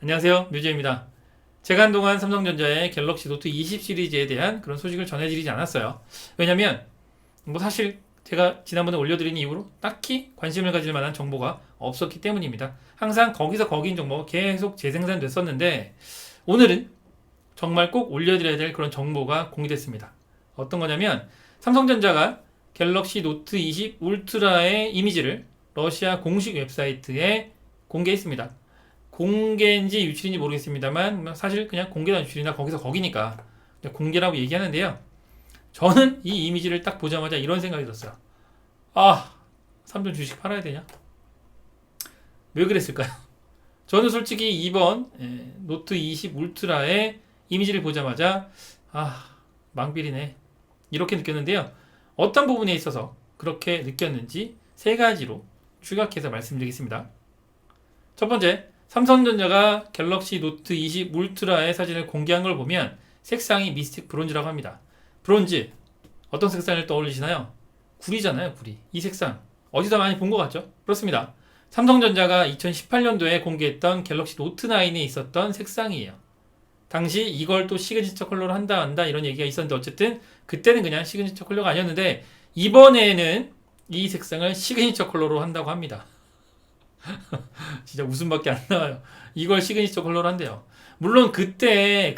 안녕하세요, 뮤즈입니다. 제가 한동안 삼성전자의 갤럭시 노트 20 시리즈에 대한 그런 소식을 전해드리지 않았어요. 왜냐면 사실 제가 지난번에 올려드린 이후로 딱히 관심을 가질 만한 정보가 없었기 때문입니다. 항상 거기서 거기인 정보가 계속 재생산됐었는데 오늘은 정말 꼭 올려드려야 될 그런 정보가 공개됐습니다. 어떤 거냐면 삼성전자가 갤럭시 노트 20 울트라의 이미지를 러시아 공식 웹사이트에 공개했습니다. 공개인지 유출인지 모르겠습니다만 사실 그냥 공개나 유출이나 거기서 거기니까 공개라고 얘기하는데요. 저는 이 이미지를 딱 보자마자 이런 생각이 들었어요. 삼성 주식 팔아야 되냐? 왜 그랬을까요? 저는 솔직히 이번 노트 20 울트라의 이미지를 보자마자 망필이네 이렇게 느꼈는데요. 어떤 부분에 있어서 그렇게 느꼈는지 세 가지로 추격해서 말씀드리겠습니다. 첫 번째, 삼성전자가 갤럭시 노트 20 울트라의 사진을 공개한 걸 보면 색상이 미스틱 브론즈라고 합니다. 브론즈, 어떤 색상을 떠올리시나요? 구리잖아요, 구리. 이 색상 어디서 많이 본 것 같죠? 그렇습니다. 삼성전자가 2018년도에 공개했던 갤럭시 노트 9에 있었던 색상이에요. 당시 이걸 또 시그니처 컬러로 한다 이런 얘기가 있었는데 어쨌든 그때는 그냥 시그니처 컬러가 아니었는데 이번에는 이 색상을 시그니처 컬러로 한다고 합니다. 진짜 웃음밖에 안 나와요. 이걸 시그니처 컬러로 한대요. 물론 그때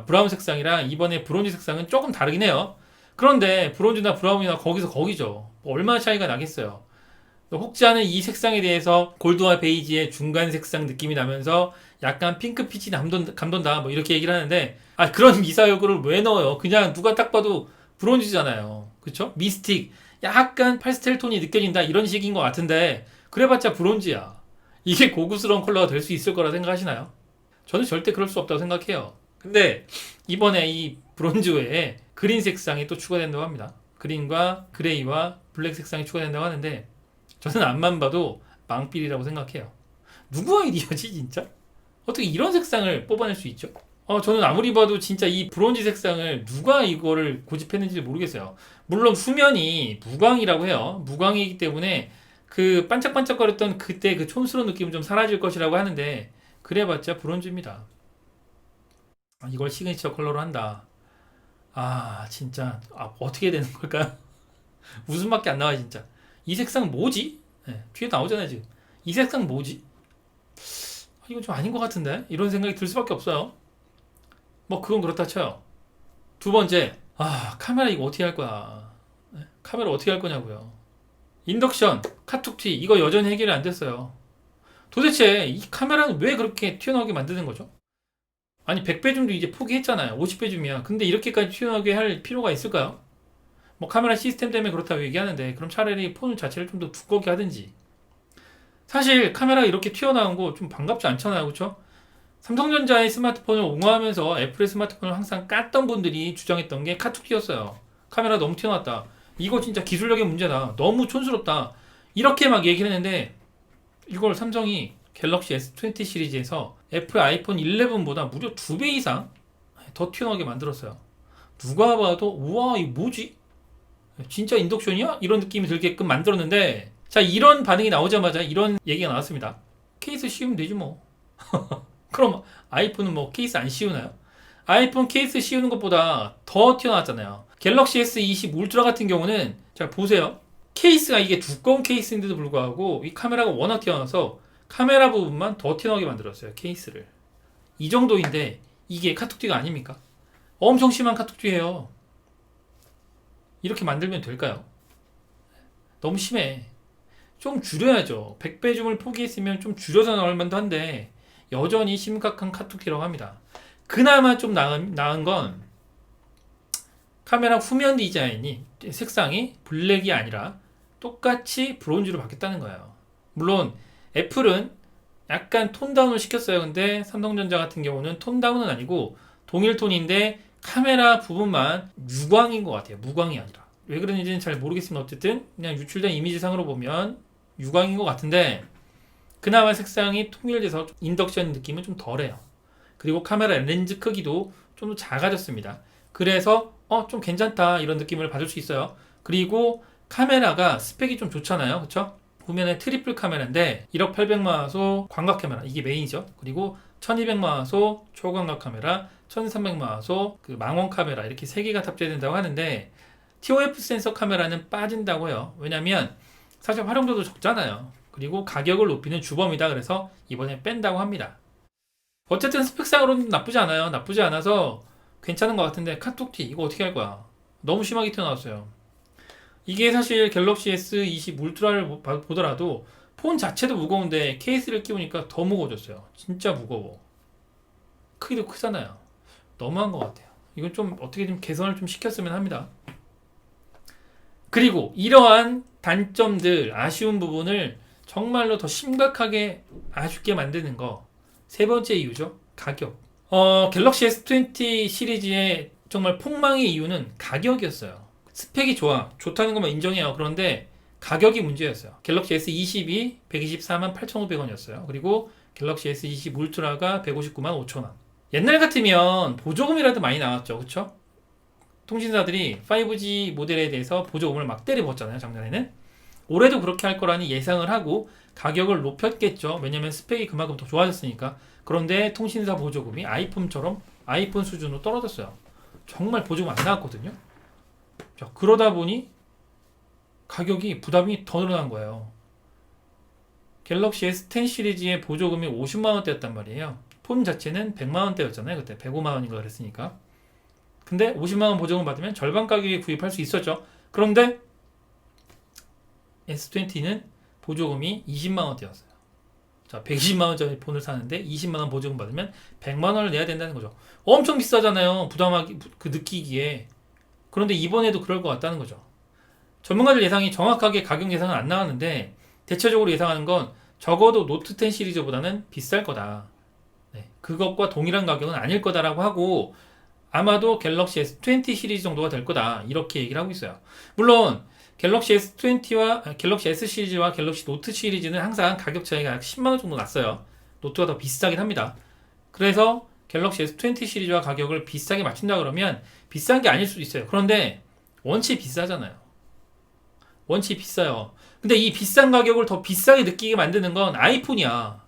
브라운 색상이랑 이번에 브론즈 색상은 조금 다르긴 해요. 그런데 브론즈나 브라운이나 거기서 거기죠. 얼마나 차이가 나겠어요. 혹지 않은 이 색상에 대해서 골드와 베이지의 중간 색상 느낌이 나면서 약간 핑크빛이 감돈다 이렇게 얘기를 하는데 그런 미사여구를 왜 넣어요? 그냥 누가 딱 봐도 브론즈잖아요. 그쵸? 미스틱, 약간 파스텔 톤이 느껴진다 이런 식인 것 같은데 그래봤자 브론즈야. 이게 고급스러운 컬러가 될 수 있을 거라 생각하시나요? 저는 절대 그럴 수 없다고 생각해요. 근데 이번에 이 브론즈 외에 그린 색상이 또 추가된다고 합니다. 그린과 그레이와 블랙 색상이 추가된다고 하는데 저는 앞만 봐도 망필이라고 생각해요. 누구 아이디어지 진짜? 어떻게 이런 색상을 뽑아낼 수 있죠? 저는 아무리 봐도 진짜 이 브론즈 색상을 누가 이거를 고집했는지 모르겠어요. 물론 후면이 무광이라고 해요. 무광이기 때문에 그 반짝반짝거렸던 그때 그 촌스러운 느낌은 좀 사라질 것이라고 하는데 그래봤자 브론즈입니다. 이걸 시그니처 컬러로 한다. 진짜 어떻게 되는 걸까요? 웃음밖에 안 나와 진짜. 이 색상 뭐지? 뒤에 나오잖아요 지금. 이 색상 뭐지? 이건 좀 아닌 것 같은데? 이런 생각이 들 수밖에 없어요. 그건 그렇다 쳐요. 두 번째, 카메라 이거 어떻게 할 거야? 카메라 어떻게 할 거냐고요. 인덕션, 카툭튀 이거 여전히 해결이 안 됐어요. 도대체 이 카메라는 왜 그렇게 튀어나오게 만드는 거죠? 아니 100배 줌도 이제 포기했잖아요. 50배 줌이야. 근데 이렇게까지 튀어나오게 할 필요가 있을까요? 카메라 시스템 때문에 그렇다고 얘기하는데 그럼 차라리 폰 자체를 좀 더 두껍게 하든지. 사실 카메라가 이렇게 튀어나온 거 좀 반갑지 않잖아요. 그쵸? 삼성전자의 스마트폰을 옹호하면서 애플의 스마트폰을 항상 깠던 분들이 주장했던 게 카툭튀였어요. 카메라 너무 튀어나왔다. 이거 진짜 기술력의 문제다. 너무 촌스럽다. 이렇게 막 얘기를 했는데 이걸 삼성이 갤럭시 S20 시리즈에서 애플 아이폰 11보다 무려 2배 이상 더 튀어나오게 만들었어요. 누가 봐도 우와 이거 뭐지? 진짜 인덕션이야? 이런 느낌이 들게끔 만들었는데 자 이런 반응이 나오자마자 이런 얘기가 나왔습니다. 케이스 씌우면 되지 뭐. 그럼 아이폰은 케이스 안 씌우나요? 아이폰 케이스 씌우는 것보다 더 튀어나왔잖아요. 갤럭시 S20 울트라 같은 경우는 자 보세요. 케이스가 이게 두꺼운 케이스인데도 불구하고 이 카메라가 워낙 튀어나와서 카메라 부분만 더 튀어나오게 만들었어요. 케이스를. 이 정도인데 이게 카툭튀가 아닙니까? 엄청 심한 카툭튀예요. 이렇게 만들면 될까요? 너무 심해. 좀 줄여야죠. 100배 줌을 포기했으면 좀 줄여서 나올 만도 한데 여전히 심각한 카툭튀라고 합니다. 그나마 좀 나은 건 카메라 후면 디자인이 색상이 블랙이 아니라 똑같이 브론즈로 바뀌었다는 거예요. 물론 애플은 약간 톤다운을 시켰어요. 근데 삼성전자 같은 경우는 톤다운은 아니고 동일 톤인데 카메라 부분만 유광인 것 같아요. 무광이 아니라. 왜 그런지는 잘 모르겠지만 어쨌든 그냥 유출된 이미지상으로 보면 유광인 것 같은데 그나마 색상이 통일돼서 인덕션 느낌은 좀 덜해요. 그리고 카메라 렌즈 크기도 좀 더 작아졌습니다. 그래서 좀 괜찮다 이런 느낌을 받을 수 있어요. 그리고 카메라가 스펙이 좀 좋잖아요. 그쵸? 보면은 트리플 카메라인데 1억 800만 화소 광각 카메라 이게 메인이죠. 그리고 1200만 화소 초광각 카메라, 1300만 화소 그 망원 카메라 이렇게 세 개가 탑재된다고 하는데 TOF 센서 카메라는 빠진다고 해요. 왜냐면 사실 활용도도 적잖아요. 그리고 가격을 높이는 주범이다. 그래서 이번에 뺀다고 합니다. 어쨌든 스펙상으로는 나쁘지 않아요. 나쁘지 않아서 괜찮은 것 같은데 카톡티 이거 어떻게 할 거야? 너무 심하게 튀어나왔어요. 이게 사실 갤럭시 S20 울트라를 보더라도 폰 자체도 무거운데 케이스를 끼우니까 더 무거워졌어요. 진짜 무거워. 크기도 크잖아요. 너무한 것 같아요. 이건 좀 어떻게 좀 개선을 좀 시켰으면 합니다. 그리고 이러한 단점들, 아쉬운 부분을 정말로 더 심각하게 아쉽게 만드는 거. 세 번째 이유죠. 가격. 갤럭시 S20 시리즈의 정말 폭망의 이유는 가격이었어요. 스펙이 좋다는 것만 인정해요. 그런데 가격이 문제였어요. 갤럭시 S20이 124만 8,500원이었어요. 그리고 갤럭시 S20 울트라가 159만 5천원. 옛날 같으면 보조금이라도 많이 나왔죠. 그쵸? 통신사들이 5G 모델에 대해서 보조금을 막 때려붓잖아요. 작년에는. 올해도 그렇게 할 거라니 예상을 하고 가격을 높였겠죠. 왜냐면 스펙이 그만큼 더 좋아졌으니까. 그런데 통신사 보조금이 아이폰처럼 아이폰 수준으로 떨어졌어요. 정말 보조금 안 나왔거든요. 자, 그러다 보니 가격이 부담이 더 늘어난 거예요. 갤럭시 S10 시리즈의 보조금이 50만원대였단 말이에요. 폰 자체는 100만원대였잖아요. 그때 105만원인가 그랬으니까. 근데 50만원 보조금 받으면 절반 가격에 구입할 수 있었죠. 그런데 S20는 보조금이 20만원대였어요. 자, 120만원짜리 폰을 사는데 20만원 보조금 받으면 100만원을 내야 된다는 거죠. 엄청 비싸잖아요. 부담하기, 느끼기에. 그런데 이번에도 그럴 것 같다는 거죠. 전문가들 예상이 정확하게 가격 예상은 안 나왔는데 대체적으로 예상하는 건 적어도 노트 10 시리즈보다는 비쌀 거다. 네, 그것과 동일한 가격은 아닐 거다라고 하고 아마도 갤럭시 S20 시리즈 정도가 될 거다. 이렇게 얘기를 하고 있어요. 물론 갤럭시 S20와 갤럭시 S 시리즈와 갤럭시 노트 시리즈는 항상 가격 차이가 약 10만원 정도 났어요. 노트가 더 비싸긴 합니다. 그래서 갤럭시 S20 시리즈와 가격을 비싸게 맞춘다 그러면 비싼 게 아닐 수도 있어요. 그런데 원체 비싸잖아요. 원체 비싸요. 근데 이 비싼 가격을 더 비싸게 느끼게 만드는 건 아이폰이야.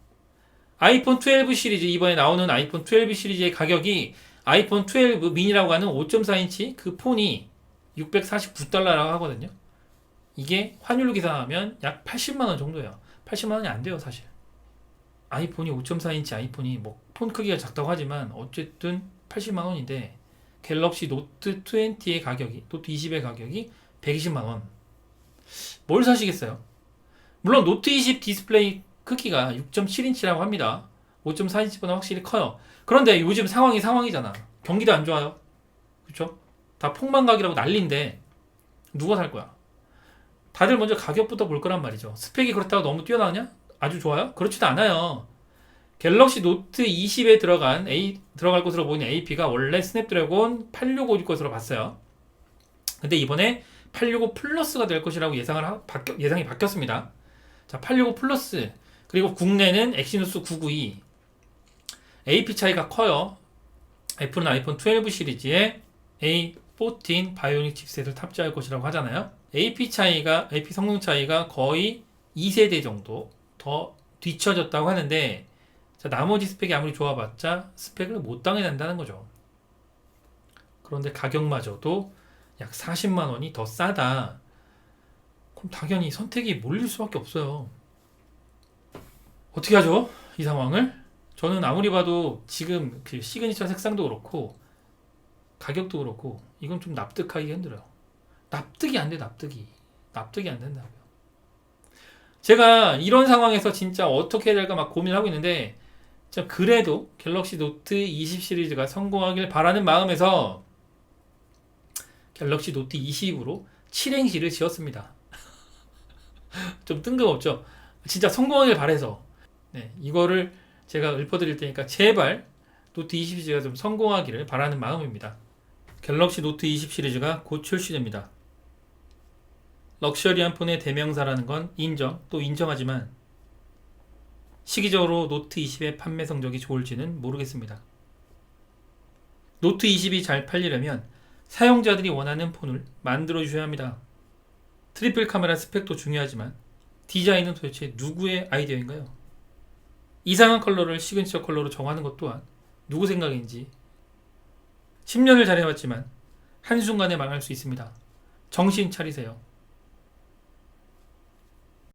아이폰 12 시리즈, 이번에 나오는 아이폰 12 시리즈의 가격이 아이폰 12 미니라고 하는 5.4인치 그 폰이 649달러라고 하거든요. 이게 환율로 계산하면 약 80만원 정도예요. 80만원이 안 돼요, 사실. 아이폰이 5.4인치 아이폰이 뭐 폰 크기가 작다고 하지만 어쨌든 80만원인데 갤럭시 노트 20의 가격이, 노트 20의 가격이 120만원. 뭘 사시겠어요? 물론 노트 20 디스플레이 크기가 6.7인치라고 합니다. 5.4인치보다 확실히 커요. 그런데 요즘 상황이잖아. 경기도 안 좋아요. 그쵸? 다 폭망각이라고 난리인데 누가 살 거야? 다들 먼저 가격부터 볼 거란 말이죠. 스펙이 그렇다고 너무 뛰어나냐? 아주 좋아요? 그렇지도 않아요. 갤럭시 노트 20에 들어갈 것으로 보이는 AP가 원래 스냅드래곤 865일 것으로 봤어요. 근데 이번에 865 플러스가 될 것이라고 예상이 바뀌었습니다. 자, 865 플러스. 그리고 국내는 엑시노스 992. AP 차이가 커요. 애플은 아이폰 12 시리즈에 A14 바이오닉 칩셋을 탑재할 것이라고 하잖아요. AP 성능 차이가 거의 2세대 정도 더 뒤처졌다고 하는데, 자, 나머지 스펙이 아무리 좋아봤자 스펙을 못 당해낸다는 거죠. 그런데 가격마저도 약 40만원이 더 싸다. 그럼 당연히 선택이 몰릴 수밖에 없어요. 어떻게 하죠? 이 상황을? 저는 아무리 봐도 지금 그 시그니처 색상도 그렇고 가격도 그렇고 이건 좀 납득하기 힘들어요. 납득이 안 돼. 납득이 안 된다고요. 제가 이런 상황에서 진짜 어떻게 해야 될까 막 고민하고 있는데, 그래도 갤럭시 노트 20 시리즈가 성공하길 바라는 마음에서 갤럭시 노트 20으로 7행시를 지었습니다. 좀 뜬금없죠? 진짜 성공하길 바래서. 네, 이거를 제가 읊어드릴 테니까 제발 노트 20 시리즈가 좀 성공하기를 바라는 마음입니다. 갤럭시 노트 20 시리즈가 곧 출시됩니다. 럭셔리한 폰의 대명사라는 건 또 인정하지만 시기적으로 노트 20의 판매 성적이 좋을지는 모르겠습니다. 노트 20이 잘 팔리려면 사용자들이 원하는 폰을 만들어 주셔야 합니다. 트리플 카메라 스펙도 중요하지만 디자인은 도대체 누구의 아이디어인가요? 이상한 컬러를 시그니처 컬러로 정하는 것 또한 누구 생각인지 10년을 잘해왔지만 한순간에 망할 수 있습니다. 정신 차리세요.